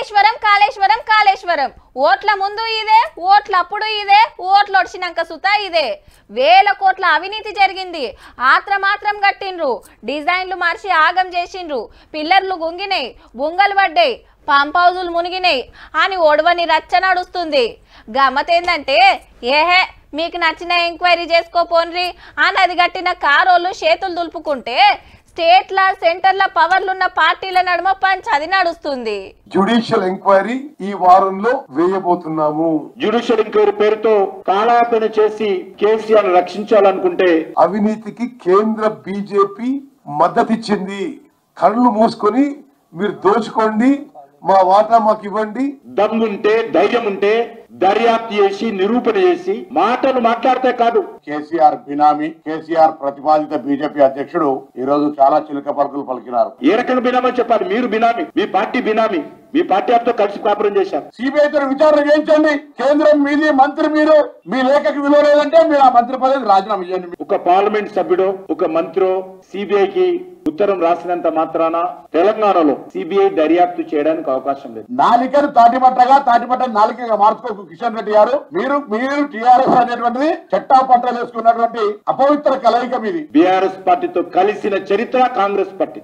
కాళేశ్వరం కాళేశ్వరం కాళేశ్వరం ఓట్ల ముందు ఇదే ఓట్ల అప్పుడు ఇదే ఓట్లు ఒడిచినాక సుతా ఇదే వేల కోట్ల అవినీతి జరిగింది ఆత్రమాత్రం కట్టిండ్రు డిజైన్లు మార్చి ఆగం చేసిండ్రు పిల్లర్లు గుంగినాయి బుంగలు పడ్డాయి పంప్ హౌజులు మునిగినాయి అని ఒడవని రచ్చ నడుస్తుంది గమ్మత్ ఏందంటే ఏహే మీకు నచ్చిన ఎంక్వైరీ చేసుకోపోన్రి అని అది కట్టిన కారోళ్ళు చేతులు దులుపుకుంటే స్టేట్ల సెంటర్ల పవర్లున్న పార్టీల నడుమ పంచది నడుస్తుంది జ్యుడిషియల్ ఎంక్వైరీ ఈ వారంలో వేయబోతున్నాము. జ్యుడిషియల్ ఎంక్వైరీ పేరుతో కాలాపన చేసి కేసీఆర్ రక్షించాలనుకుంటే అవినీతికి కేంద్ర బీజేపీ మద్దతిచ్చింది. కళ్ళు మూసుకొని మీరు దోచుకోండి, మా వాటా మాకు ఇవ్వండి. దమ్ముంటే ధైర్యం ఉంటే దర్యాప్తు చేసి నిరూపణ చేసి మాటలు మాట్లాడితే కాదు. కేసీఆర్ బినామీ కేసీఆర్ ప్రతిపాదిత బీజేపీ అధ్యక్షుడు ఈ రోజు చాలా చిలక పలుకులు పలికినారు. ఏ రకంగా బినామని చెప్పాలి? మీరు బినామీ, మీ పార్టీ బినామీ, మీ పార్టీ ఆప్తో కలిసి కాపురం చేశారు. సిబిఐతో విచారణ చేయించండి. కేంద్రం మీది, మంత్రి మీరు, మీ లేఖకు విలువ లేదంటే మీరు ఆ మంత్రి పదవికి రాజీనామా చేయండి. ఒక పార్లమెంట్ సభ్యుడు ఒక మంత్రి సిబిఐకి ఉత్తరం రాసినంత మాత్రాన తెలంగాణలో సిబిఐ దర్యాప్తు చేయడానికి అవకాశం లేదు. నాలికను తాటిపట్ట నాలికగా మార్చుకోకు కిషన్ రెడ్డి గారు. మీరు టీఆర్ఎస్ అనేటువంటిది చట్టా పంటలు వేసుకున్నటువంటి అపవిత్ర కలయిక మీది. బీఆర్ఎస్ పార్టీతో కలిసిన చరిత్ర కాంగ్రెస్ పార్టీ.